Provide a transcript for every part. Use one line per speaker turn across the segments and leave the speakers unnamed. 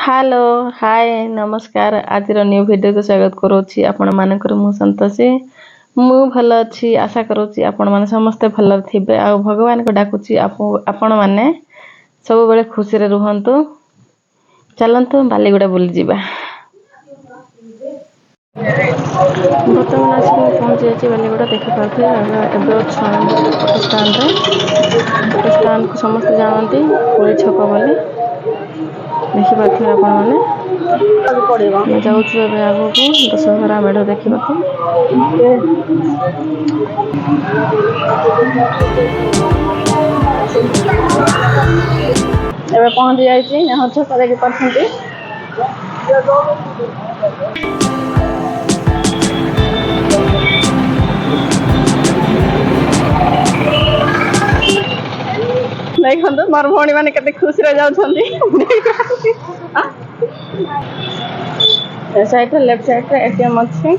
Hello hi नमस्कार आज new video को स्वागत करोछि आपण मानकर मु संतोषी मु भल अछि आशा करोछि आपण माने समस्त भल थिबे आ भगवान को डाकुछि आपण माने सब बेले खुशी रे रहंतु चलंतु बालीगुड़ा बुली जिबा बर्तमान आसिक पहुंची जाइए बालीगुड़ा देखि पार्थि एबे ऑटो स्टैंड को समस्त जानती पुरी छक बोली देखि पार्थि आपण माने मैं जाऊँ एवं आगो को दशहरा मेढ़ देखा एवं पहुंची जाइए छक देखी पार्टी देखो मोर भौणी मैंने के खुशी साइड लेफ्ट साइड एटीएम अच्छी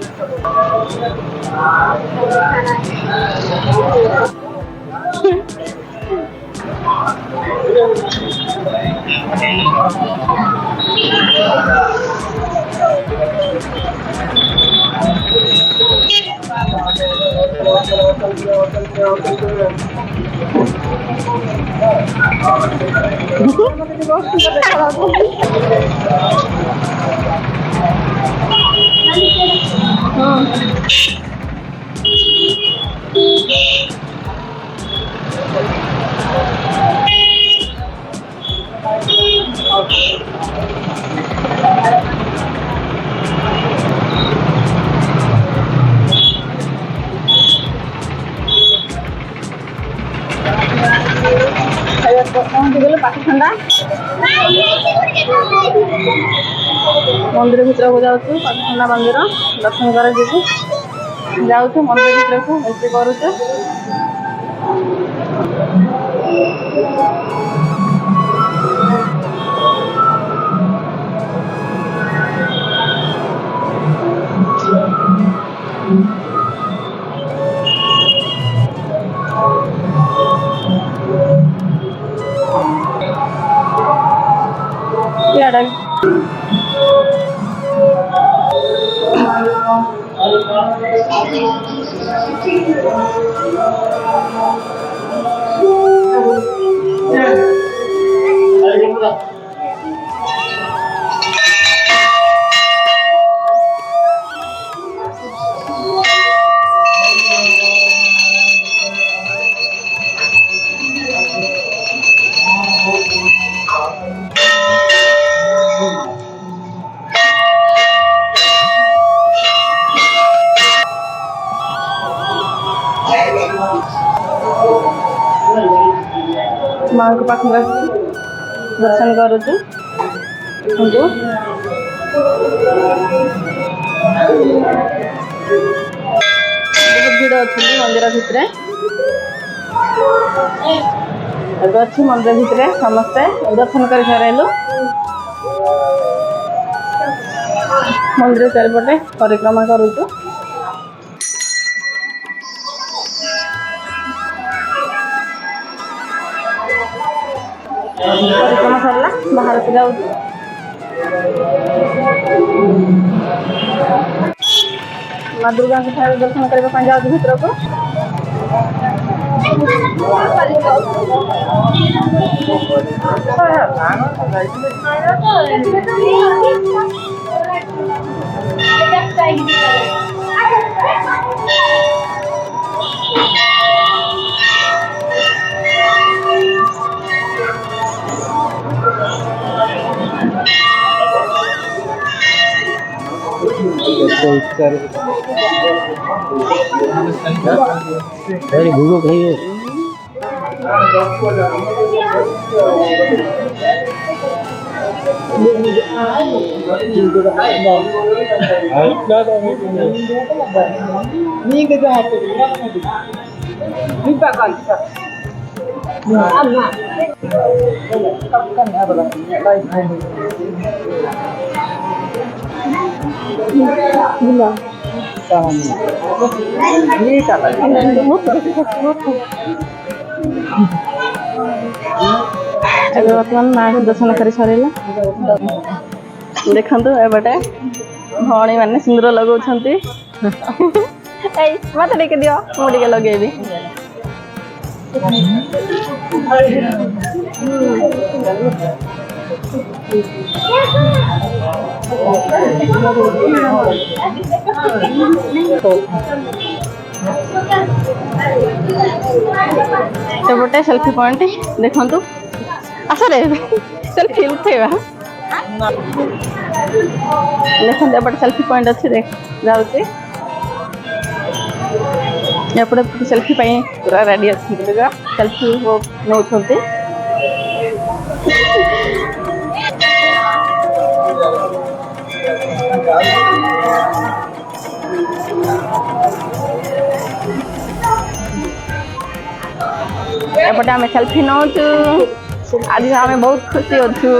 गले पाठ ठंडा मंदिर भीतर को जाऊँ पाठ ठंडा मंदिर दर्शन कर जाऊँ मंदिर भीतर को एंट्री करुचे माँ को पाख दर्शन करुचु बहुत भीड़ अच्छी मंदिर भितर अच्छी मंदिर भितर समस्ते दर्शन कर सारू मंदिर चारिपटे परिक्रमा करुचु परिक्रमा सरला बाहर को जाऊँ माँ दुर्गा के ठार दर्शन करने जाऊँ भीतर को
अरे भूगो कहिए
बर्तमान माँ को दर्शन कर सारे ଦେଖନ୍ତୁ ଏପଟେ ଭଉଣୀ ମାନେ ସିନ୍ଦୁର ଲଗାଉଛନ୍ତି। ଏଇ ମତେ ଟିକେ ଦିଅ ମୁଁ ଟିକେ ଲଗେଇବି। ସେପଟେ ସେଲ୍ଫି ପଏଣ୍ଟ ଦେଖନ୍ତୁ। ଆସରେ ସେଲ୍ଫି ଉଠେଇବା। ଦେଖନ୍ତୁ ଏପଟେ ସେଲ୍ଫି ପଏଣ୍ଟ ଅଛି ଯାଉଛି। ଏପଟେ ସେଲ୍ଫି ପାଇଁ ପୁରା ରେଡି ଅଛନ୍ତି। ସେଲ୍ଫି ନେଉଛନ୍ତି। एपटे आम सेल्फी नौचु। आज आम बहुत खुशी अच्छु।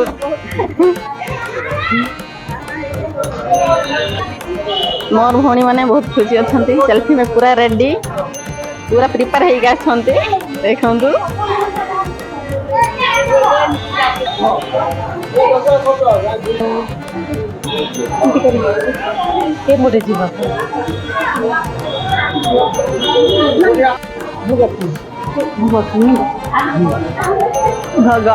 मोर भौणी मैंने बहुत खुशी अच्छा सेल्फी में पूरा रेडी पूरा प्रिपेयर हो गए देखु भग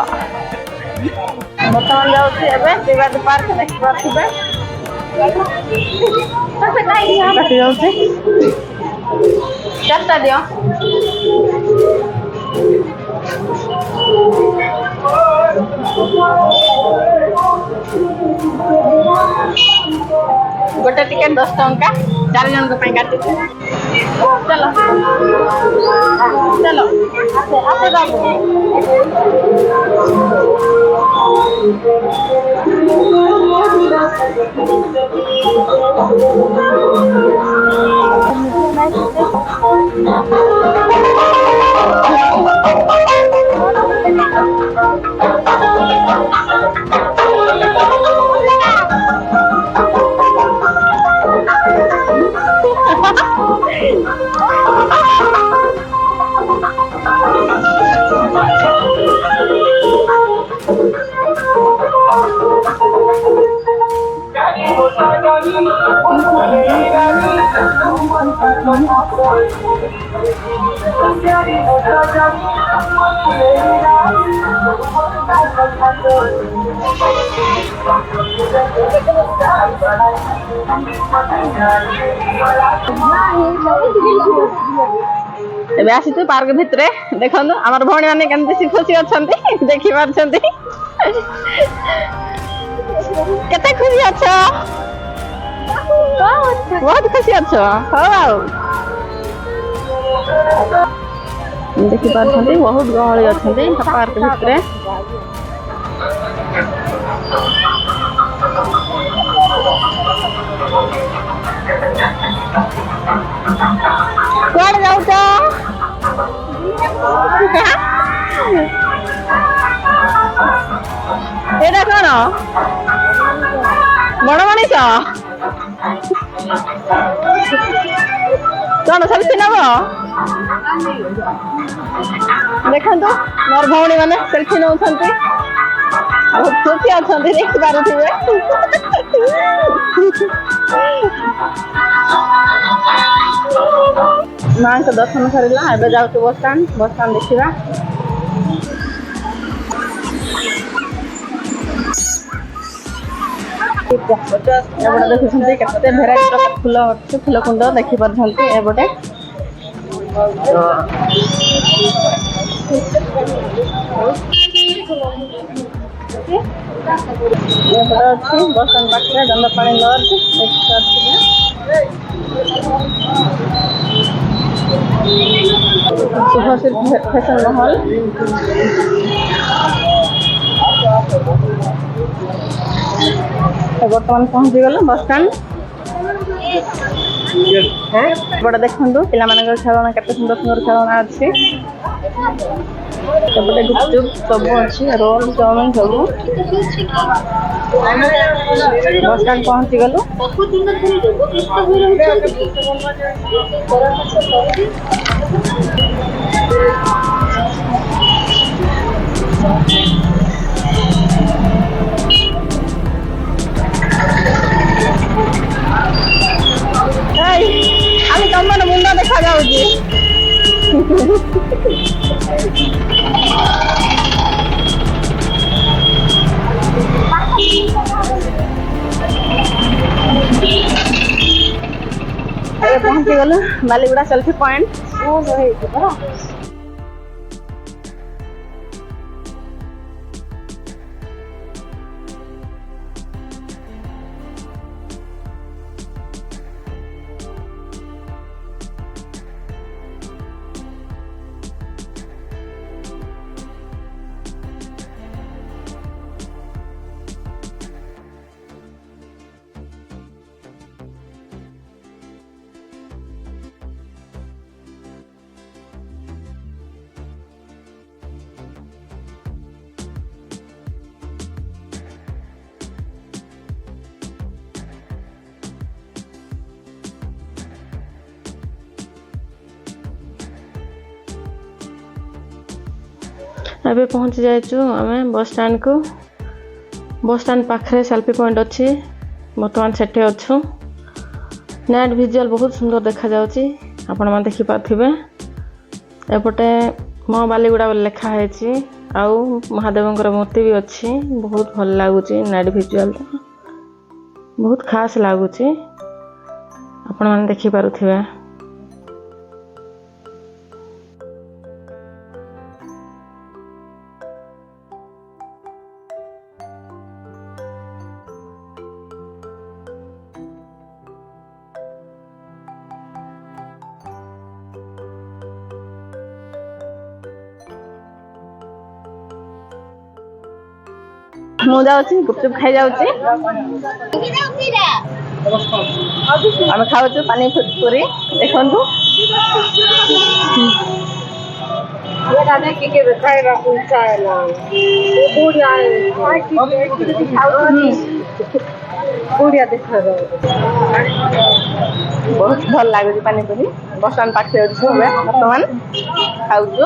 बर्तमान जाऊँगी पार्क देखी पारे चार्टा दियो गोटे टिकेट 10 टंका 4 जन काटी चलो चलो आसे बाबू आसी पार्क भितर देखो आम भौणी मैंने केमती खुशी अच्छा देखी पार्टी केते खुशी अछ बहुत खुशी अछ देखी पार्टी बहुत गहली अच्छा पार्क भितर कौन जाऊच एटा कौन बड़ मनीष कौन सेल्फी नब देखु मोर भौणी मैंने सेल्फी नौ बहुत खुशी अच्छा देखी पारे माँ को दर्शन सरला एवं जाऊँ बस स्टाण्ड देखा देखुं केते भेराइटी फूल अच्छे फूल कुंड देखी पारे एपटे अच्छी बस स्टाण्ड पाखे दंडपाणी लज शुभश्री फैशन महल बर्तमान पहुँची गल बस स्टाण्ड बड़ा देखु पिला खेलना केते सुंदर सुंदर खेलना अच्छी सेपटे गुपचुप सब अच्छी रोल चाउमिन सब बस स्टाण्ड पहुँची गलु ଏବେ ପହଞ୍ଚି ଗଲୁ ବାଲିଗୁଡ଼ା ସେଲ୍ଫି ପଏଣ୍ଟ। ଏବେ ପହଞ୍ଚି ଯାଇଛୁ ଆମେ ବସ୍ ଷ୍ଟାଣ୍ଡକୁ। ବସ୍ ଷ୍ଟାଣ୍ଡ ପାଖରେ ସେଲ୍ଫି ପଏଣ୍ଟ ଅଛି। ବର୍ତ୍ତମାନ ସେଠି ଅଛୁ। ନାଇଟ୍ ଭିଜୁଆଲ୍ ବହୁତ ସୁନ୍ଦର ଦେଖାଯାଉଛି, ଆପଣମାନେ ଦେଖିପାରୁଥିବେ। ଏପଟେ ମୋ ବାଲିଗୁଡ଼ା ବୋଲି ଲେଖା ହେଇଛି, ଆଉ ମହାଦେବଙ୍କର ମୂର୍ତ୍ତି ବି ଅଛି। ବହୁତ ଭଲ ଲାଗୁଛି ନାଇଟ୍ ଭିଜୁଆଲ୍ଟା, ବହୁତ ଖାସ୍ ଲାଗୁଛି, ଆପଣମାନେ ଦେଖିପାରୁଥିବେ। ମୁଁ ଯାଉଛି ଗୁପଚୁପ ଖାଇ ଯାଉଛି। ଆମେ ଖାଉଛୁ ପାନି ପୁରୀ, ଦେଖନ୍ତୁ।
ଖାଇବାକୁ ଇଚ୍ଛା ହେଲା। କୋଉଠିଆ ଦେଖାଯାଉ।
ବହୁତ ଭଲ ଲାଗୁଛି ପାନିପୁରୀ। ବସ୍ ଷ୍ଟାଣ୍ଡ ପାଖରେ ଅଛୁ ଏବେ ବର୍ତ୍ତମାନ ଖାଉଛୁ।